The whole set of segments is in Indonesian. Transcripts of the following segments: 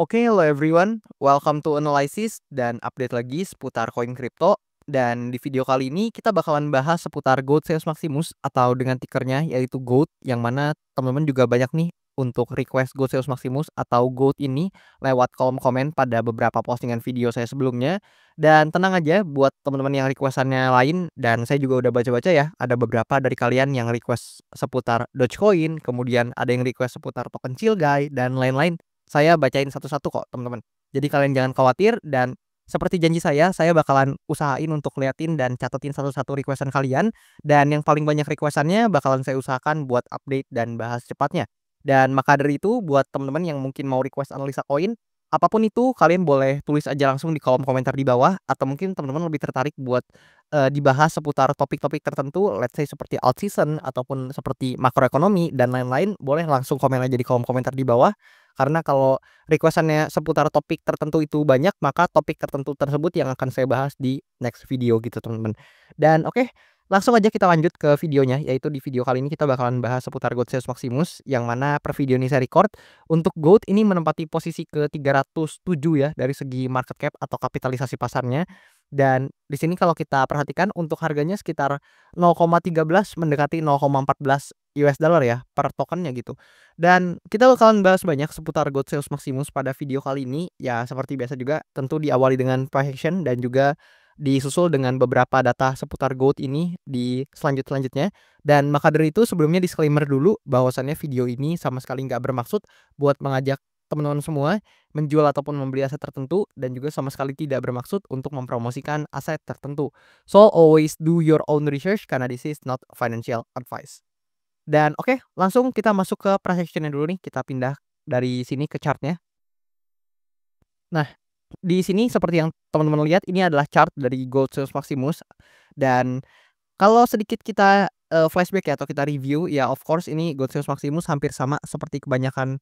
Oke, hello everyone. Welcome to Analysis dan update lagi seputar koin kripto. Dan di video kali ini kita bakalan bahas seputar Gold Zeus Maximus atau dengan tickernya yaitu GOAT, yang mana teman-teman juga banyak nih untuk request Gold Zeus Maximus atau GOAT ini lewat kolom komen pada beberapa postingan video saya sebelumnya. Dan tenang aja buat teman-teman yang requestannya lain, dan saya juga udah baca-baca ya, ada beberapa dari kalian yang request seputar Dogecoin, kemudian ada yang request seputar token Chill Guy dan lain-lain. Saya bacain satu-satu kok, teman-teman. Jadi kalian jangan khawatir, dan seperti janji saya bakalan usahain untuk liatin dan catetin satu-satu requestan kalian, dan yang paling banyak requestannya bakalan saya usahakan buat update dan bahas cepatnya. Dan maka dari itu buat teman-teman yang mungkin mau request analisa koin, apapun itu kalian boleh tulis aja langsung di kolom komentar di bawah, atau mungkin teman-teman lebih tertarik buat dibahas seputar topik-topik tertentu, let's say seperti alt season ataupun seperti makroekonomi dan lain-lain, boleh langsung komen aja di kolom komentar di bawah. Karena kalau requestannya seputar topik tertentu itu banyak, maka topik tertentu tersebut yang akan saya bahas di next video gitu, teman-teman. Dan oke, langsung aja kita lanjut ke videonya, yaitu di video kali ini kita bakalan bahas seputar Gold Zeus Maximus, yang mana per video ini saya record untuk GOAT ini menempati posisi ke 307 ya dari segi market cap atau kapitalisasi pasarnya. Dan di sini kalau kita perhatikan untuk harganya sekitar 0,13 mendekati 0,14 US dollar ya per tokennya gitu. Dan kita bakalan bahas banyak seputar Gold Zeus Maximus pada video kali ini. Ya seperti biasa juga tentu diawali dengan price action dan juga disusul dengan beberapa data seputar GOAT ini di selanjutnya. Dan maka dari itu sebelumnya disclaimer dulu bahwasannya video ini sama sekali nggak bermaksud buat mengajak teman-teman semua menjual ataupun membeli aset tertentu, dan juga sama sekali tidak bermaksud untuk mempromosikan aset tertentu. So always do your own research karena this is not financial advice. Dan oke, langsung kita masuk ke price action-nya dulu nih. Kita pindah dari sini ke chartnya. Nah, di sini seperti yang teman-teman lihat, ini adalah chart dari Gold Zeus Maximus. Dan kalau sedikit kita flashback ya atau kita review ya, of course ini Gold Zeus Maximus hampir sama seperti kebanyakan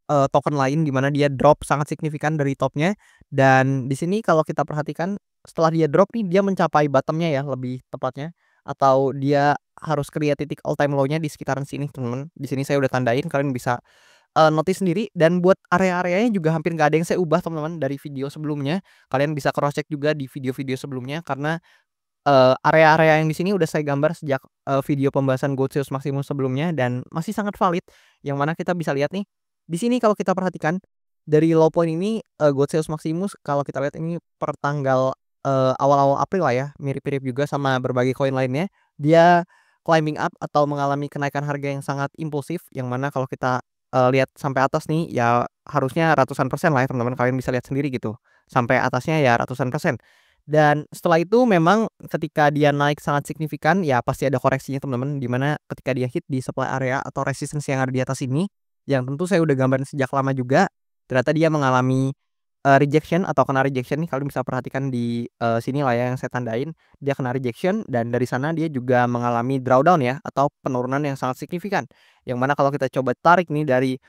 token lain, di mana dia drop sangat signifikan dari topnya. Dan di sini kalau kita perhatikan setelah dia drop nih, dia mencapai bottomnya ya lebih tepatnya, atau dia harus create titik all time low-nya di sekitaran sini, teman-teman. Di sini saya udah tandain, kalian bisa notice sendiri. Dan buat area-areanya juga hampir nggak ada yang saya ubah, teman-teman, dari video sebelumnya. Kalian bisa cross check juga di video-video sebelumnya, karena area-area yang di sini udah saya gambar sejak video pembahasan Gold Zeus Maximus sebelumnya, dan masih sangat valid. Yang mana kita bisa lihat nih, di sini kalau kita perhatikan dari low point ini, Gold Zeus Maximus kalau kita lihat ini per tanggal awal-awal April lah ya, mirip-mirip juga sama berbagai koin lainnya. Dia climbing up atau mengalami kenaikan harga yang sangat impulsif, yang mana kalau kita lihat sampai atas nih ya harusnya ratusan persen lah ya, teman-teman. Kalian bisa lihat sendiri gitu. Sampai atasnya ya ratusan persen. Dan setelah itu memang ketika dia naik sangat signifikan ya pasti ada koreksinya, teman-teman, di mana ketika dia hit di supply area atau resistance yang ada di atas ini, yang tentu saya udah gambarin sejak lama juga, ternyata dia mengalami rejection atau kena rejection nih. Kalian bisa perhatikan di sini lah ya yang saya tandain, dia kena rejection, dan dari sana dia juga mengalami drawdown ya atau penurunan yang sangat signifikan. Yang mana kalau kita coba tarik nih dari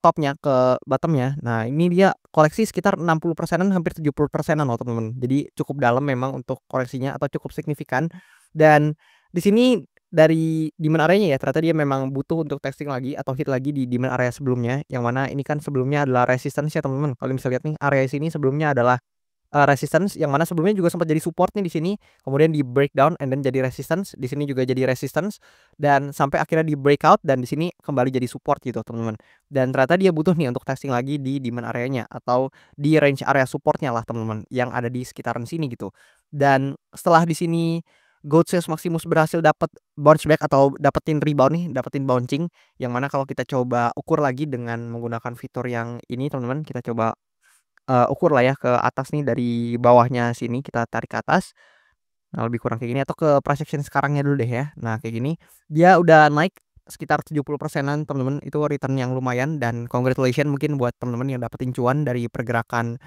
topnya ke bottomnya, nah ini dia koleksi sekitar 60%-an hampir 70%-an loh, teman-teman. Jadi cukup dalam memang untuk koreksinya atau cukup signifikan. Dan di sini dari demand area-nya ya ternyata dia memang butuh untuk testing lagi atau hit lagi di demand area sebelumnya, yang mana ini kan sebelumnya adalah resistance ya, teman-teman. Kalian bisa lihat nih area sini sebelumnya adalah resistance, yang mana sebelumnya juga sempat jadi support nih di sini, kemudian di breakdown and then jadi resistance, di sini juga jadi resistance, dan sampai akhirnya di breakout, dan di sini kembali jadi support gitu, teman-teman. Dan ternyata dia butuh nih untuk testing lagi di demand areanya atau di range area supportnya lah, teman-teman, yang ada di sekitaran sini gitu. Dan setelah di sini Gold Zeus Maximus berhasil dapat bounce back atau dapetin rebound nih, dapetin bouncing, yang mana kalau kita coba ukur lagi dengan menggunakan fitur yang ini, teman-teman, kita coba ukur lah ya ke atas nih, dari bawahnya sini kita tarik ke atas. Nah, lebih kurang kayak gini, atau ke price action sekarangnya dulu deh ya. Nah, kayak gini. Dia udah naik sekitar 70%-an, teman-teman. Itu return yang lumayan, dan congratulations mungkin buat teman-teman yang dapetin cuan dari pergerakan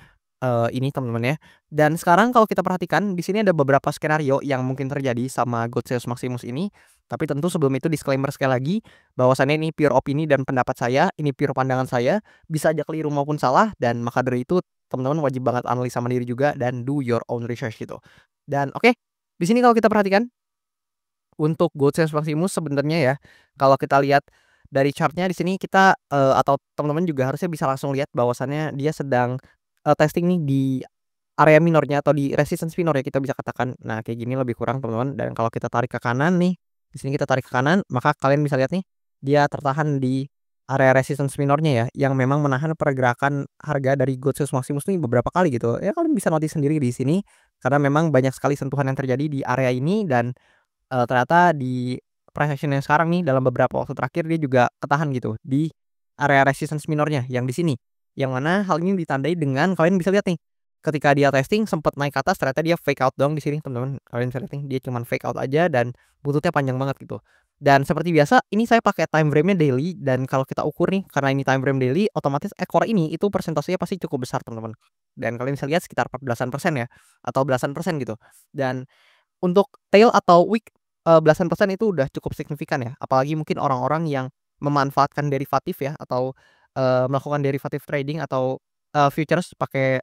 ini, teman-teman ya. Dan sekarang kalau kita perhatikan di sini ada beberapa skenario yang mungkin terjadi sama Gold Zeus Maximus ini. Tapi tentu sebelum itu disclaimer sekali lagi bahwasannya ini pure opini dan pendapat saya, ini pure pandangan saya, bisa aja keliru maupun salah, dan maka dari itu teman-teman wajib banget analisa mandiri juga dan do your own research gitu. Dan oke, di sini kalau kita perhatikan untuk Gold Zeus Maximus sebenarnya ya, kalau kita lihat dari chart-nya di sini kita, atau teman-teman juga harusnya bisa langsung lihat bahwasannya dia sedang, testing nih di area minornya atau di resistance minor ya kita bisa katakan. Nah kayak gini lebih kurang teman-teman, dan kalau kita tarik ke kanan nih, di sini kita tarik ke kanan, maka kalian bisa lihat nih, dia tertahan di area resistance minornya ya, yang memang menahan pergerakan harga dari Gold Sales Maximus nih beberapa kali gitu. Ya kalian bisa notice sendiri di sini, karena memang banyak sekali sentuhan yang terjadi di area ini dan, ternyata di price action yang sekarang nih dalam beberapa waktu terakhir dia juga ketahan gitu di area resistance minornya yang di sini. Yang mana hal ini ditandai dengan kalian bisa lihat nih, ketika dia testing sempet naik ke atas ternyata dia fake out doang di sini teman-teman. Kalian bisa lihat nih dia cuman fake out aja dan buntutnya panjang banget gitu. Dan seperti biasa ini saya pakai time frame-nya daily, dan kalau kita ukur nih karena ini time frame daily otomatis ekor ini itu persentasenya pasti cukup besar teman-teman. Dan kalian bisa lihat sekitar 14% ya, atau belasan persen gitu. Dan untuk tail atau wick, belasan persen itu udah cukup signifikan ya, apalagi mungkin orang-orang yang memanfaatkan derivatif ya, atau, melakukan derivatif trading atau, futures pakai,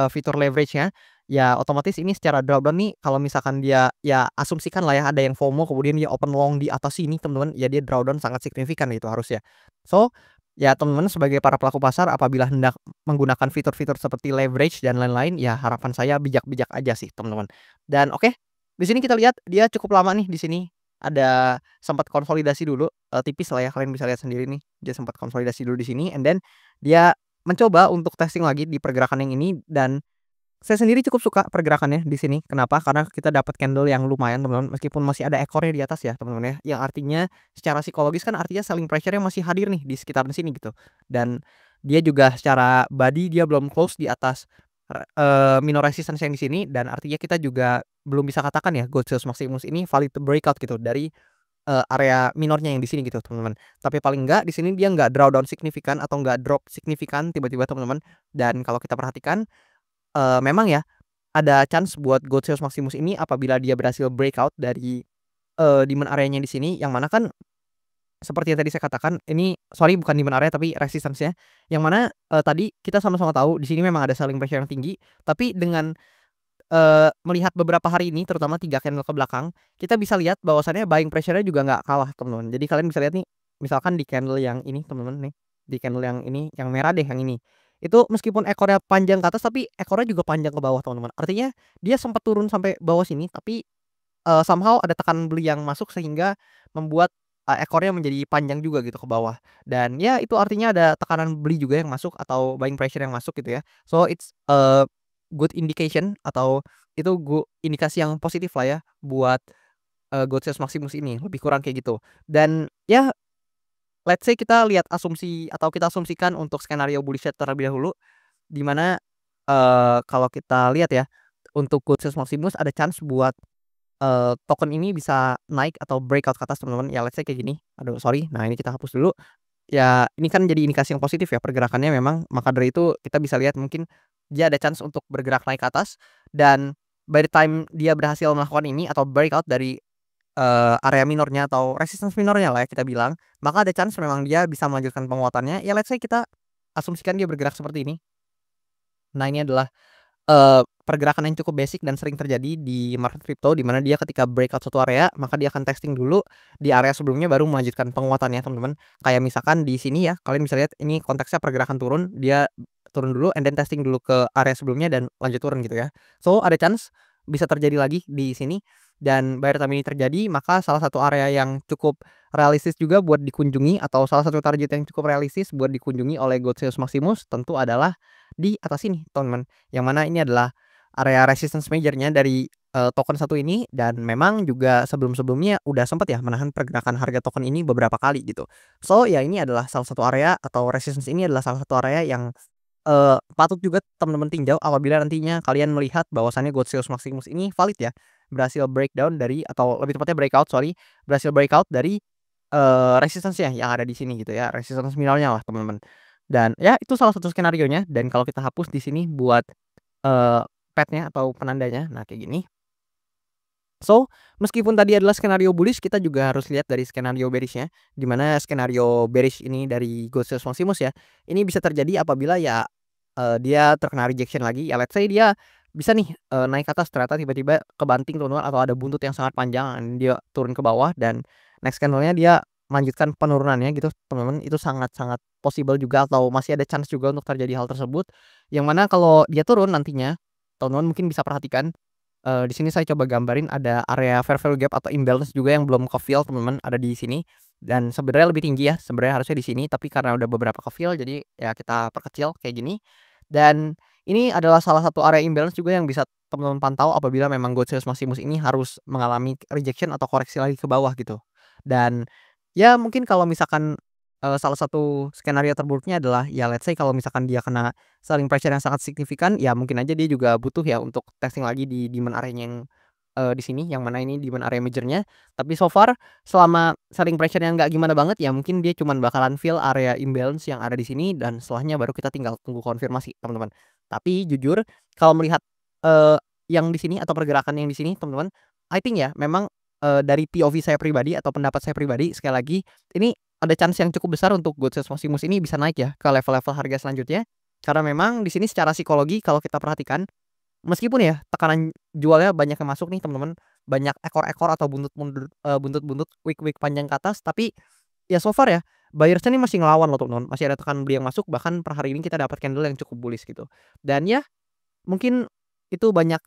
fitur leverage-nya, ya otomatis ini secara drawdown nih kalau misalkan dia ya asumsikanlah ya ada yang FOMO kemudian dia open long di atas sini teman-teman, ya dia drawdown sangat signifikan itu harusnya. So, ya teman-teman sebagai para pelaku pasar apabila hendak menggunakan fitur-fitur seperti leverage dan lain-lain, ya harapan saya bijak-bijak aja sih teman-teman. Dan oke, di sini kita lihat dia cukup lama nih di sini, ada sempat konsolidasi dulu, tipis lah ya kalian bisa lihat sendiri nih, dia sempat konsolidasi dulu di sini and then dia mencoba untuk testing lagi di pergerakan yang ini, dan saya sendiri cukup suka pergerakannya di sini. Kenapa? Karena kita dapat candle yang lumayan teman-teman, meskipun masih ada ekornya di atas ya teman-teman ya, yang artinya secara psikologis kan artinya selling pressure-nya masih hadir nih di sekitar sini gitu. Dan dia juga secara body dia belum close di atas minor resistance yang di sini, dan artinya kita juga belum bisa katakan ya Gold Sales Maximus ini valid breakout gitu dari, area minornya yang di sini gitu teman-teman. Tapi paling enggak di sini dia nggak drawdown signifikan atau nggak drop signifikan tiba-tiba teman-teman. Dan kalau kita perhatikan, memang ya ada chance buat Gold Sales Maximus ini apabila dia berhasil breakout dari, demand area-nya di sini, yang mana kan seperti yang tadi saya katakan ini sorry bukan demand area tapi resistance-nya, yang mana, tadi kita sama-sama tahu di sini memang ada selling pressure yang tinggi, tapi dengan, melihat beberapa hari ini terutama 3 candle ke belakang, kita bisa lihat bahwasannya buying pressure-nya juga nggak kalah teman-teman. Jadi kalian bisa lihat nih, misalkan di candle yang ini teman-teman nih, di candle yang ini, yang merah deh yang ini. Itu meskipun ekornya panjang ke atas tapi ekornya juga panjang ke bawah teman-teman. Artinya dia sempat turun sampai bawah sini tapi, somehow ada tekanan beli yang masuk sehingga membuat, ekornya menjadi panjang juga gitu ke bawah. Dan ya itu artinya ada tekanan beli juga yang masuk atau buying pressure yang masuk gitu ya. So it's a good indication atau itu indikasi yang positif lah ya buat, Gold Sales Maximus ini, lebih kurang kayak gitu. Dan ya let's say kita lihat asumsi atau kita asumsikan untuk skenario bullish terlebih dahulu, di mana, kalau kita lihat ya, untuk Gold Sales Maximus ada chance buat, token ini bisa naik atau breakout ke atas teman-teman. Ya let's say kayak gini, aduh sorry, nah ini kita hapus dulu. Ya ini kan jadi indikasi yang positif ya pergerakannya memang, maka dari itu kita bisa lihat mungkin dia ada chance untuk bergerak naik ke atas, dan by the time dia berhasil melakukan ini atau breakout dari, area minornya atau resistance minornya lah ya kita bilang, maka ada chance memang dia bisa melanjutkan penguatannya. Ya let's say kita asumsikan dia bergerak seperti ini. Nah ini adalah, pergerakan yang cukup basic dan sering terjadi di market crypto, di mana dia ketika breakout suatu area, maka dia akan testing dulu di area sebelumnya baru melanjutkan penguatannya teman-teman. Kayak misalkan di sini ya, kalian bisa lihat ini konteksnya pergerakan turun, dia turun dulu and then testing dulu ke area sebelumnya dan lanjut turun gitu ya. So ada chance bisa terjadi lagi di sini, dan by the time ini terjadi, maka salah satu area yang cukup realistis juga buat dikunjungi atau salah satu target yang cukup realistis buat dikunjungi oleh Gold Sales Maximus tentu adalah di atas ini teman-teman. Yang mana ini adalah area resistance major-nya dari, token satu ini, dan memang juga sebelum-sebelumnya udah sempat ya menahan pergerakan harga token ini beberapa kali gitu. So ya ini adalah salah satu area atau resistance ini adalah salah satu area yang, patut juga teman-teman tinjau apabila nantinya kalian melihat bahwasannya Gold Sales Maximus ini valid ya, berhasil breakdown dari atau lebih tepatnya breakout sorry, berhasil breakout dari, resistance-nya yang ada di sini gitu ya, resistance minornya lah teman-teman. Dan ya itu salah satu skenarionya, dan kalau kita hapus di sini buat, pad-nya atau penandanya, nah kayak gini. So, meskipun tadi adalah skenario bullish, kita juga harus lihat dari skenario bearish-nya, di mana skenario bearish ini dari Gold Sales Maximus ya, ini bisa terjadi apabila ya, dia terkena rejection lagi, ya let's say dia bisa nih, naik ke atas ternyata tiba-tiba kebanting teman-teman atau ada buntut yang sangat panjang, dia turun ke bawah dan next candle-nya dia melanjutkan penurunannya gitu teman-teman, itu sangat-sangat possible juga atau masih ada chance juga untuk terjadi hal tersebut. Yang mana kalau dia turun nantinya, teman-teman mungkin bisa perhatikan, di sini saya coba gambarin ada area fair value gap atau imbalance juga yang belum ke-fill teman-teman, ada di sini. Dan sebenarnya lebih tinggi ya, sebenarnya harusnya di sini, tapi karena udah beberapa ke-fill jadi ya kita perkecil kayak gini. Dan ini adalah salah satu area imbalance juga yang bisa teman-teman pantau apabila memang Goldsilver Maximus ini harus mengalami rejection atau koreksi lagi ke bawah gitu. Dan ya mungkin kalau misalkan, salah satu skenario terburuknya adalah ya let's say kalau misalkan dia kena selling pressure yang sangat signifikan, ya mungkin aja dia juga butuh ya untuk testing lagi di demand area-nya yang, di sini yang mana ini demand area major-nya. Tapi so far selama selling pressure-nya nggak gimana banget, ya mungkin dia cuman bakalan fill area imbalance yang ada di sini dan setelahnya baru kita tinggal tunggu konfirmasi teman-teman. Tapi jujur kalau melihat, eee, yang di sini atau pergerakan yang di sini teman-teman, I think ya memang, dari POV saya pribadi atau pendapat saya pribadi sekali lagi, ini ada chance yang cukup besar untuk Goldsilver Maximus ini bisa naik ya ke level-level harga selanjutnya. Karena memang di sini secara psikologi kalau kita perhatikan, meskipun ya tekanan jualnya banyak yang masuk nih teman-teman, banyak ekor-ekor atau buntut-buntut wick-wick panjang ke atas, tapi ya so far ya, buyers-nya nih masih ngelawan loh teman-teman, masih ada tekanan beli yang masuk, bahkan per hari ini kita dapat candle yang cukup bullish gitu. Dan ya mungkin itu banyak,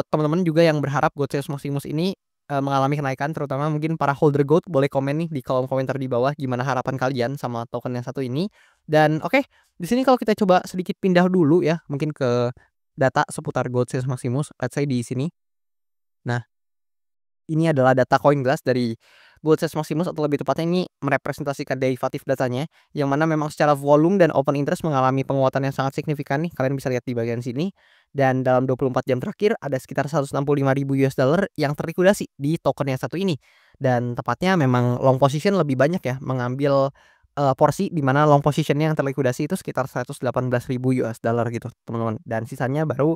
teman-teman juga yang berharap Goldsilver Maximus ini, mengalami kenaikan terutama mungkin para holder gold boleh komen nih di kolom komentar di bawah gimana harapan kalian sama token yang satu ini. Dan oke, di sini kalau kita coba sedikit pindah dulu ya mungkin ke data seputar Goldsilver Maximus, let's say di sini. Nah, ini adalah data CoinGlass dari Goldsilver Maximus atau lebih tepatnya ini merepresentasikan derivatif datanya, yang mana memang secara volume dan open interest mengalami penguatan yang sangat signifikan nih, kalian bisa lihat di bagian sini. Dan dalam 24 jam terakhir ada sekitar $165.000 yang terliquidasi di token yang satu ini. Dan tepatnya memang long position lebih banyak ya, mengambil, porsi di mana long position-nya yang terliquidasi itu sekitar $118.000 gitu, teman-teman. Dan sisanya baru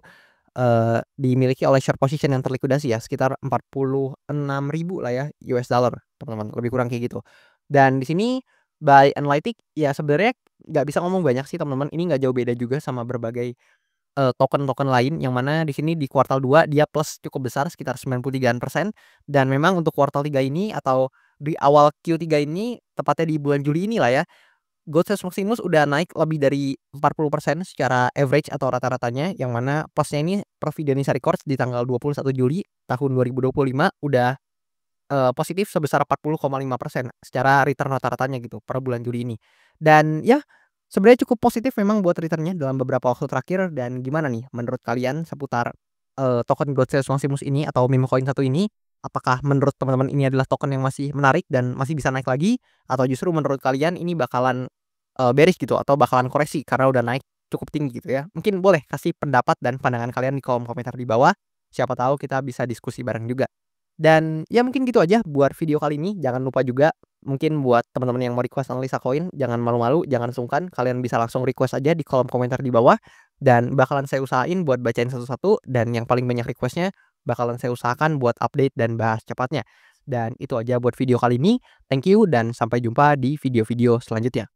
dimiliki oleh short position yang terlikuidasi ya, sekitar 46.000 lah ya US dollar, teman-teman, lebih kurang kayak gitu. Dan di sini by Analytics ya sebenarnya nggak bisa ngomong banyak sih teman-teman, ini nggak jauh beda juga sama berbagai, token-token lain yang mana di sini di kuartal 2 dia plus cukup besar sekitar 93% dan memang untuk kuartal 3 ini atau di awal Q3 ini, tepatnya di bulan Juli inilah ya, Goldsilver Maximus udah naik lebih dari 40% secara average atau rata-ratanya, yang mana plusnya ini per Fidelity Records di tanggal 21 Juli tahun 2025 udah, positif sebesar 40,5% secara return rata-ratanya gitu per bulan Juli ini. Dan ya sebenarnya cukup positif memang buat return-nya dalam beberapa waktu terakhir dan gimana nih menurut kalian seputar, token Goldsilver Maximus ini atau meme coin satu ini? Apakah menurut teman-teman ini adalah token yang masih menarik dan masih bisa naik lagi? Atau justru menurut kalian ini bakalan, bearish gitu atau bakalan koreksi karena udah naik cukup tinggi gitu ya? Mungkin boleh kasih pendapat dan pandangan kalian di kolom komentar di bawah, siapa tahu kita bisa diskusi bareng juga. Dan ya mungkin gitu aja buat video kali ini, jangan lupa juga mungkin buat teman-teman yang mau request analisa koin, jangan malu-malu, jangan sungkan, kalian bisa langsung request aja di kolom komentar di bawah, dan bakalan saya usahain buat bacain satu-satu, dan yang paling banyak request-nya bakalan saya usahakan buat update dan bahas cepatnya. Dan itu aja buat video kali ini, thank you dan sampai jumpa di video-video selanjutnya.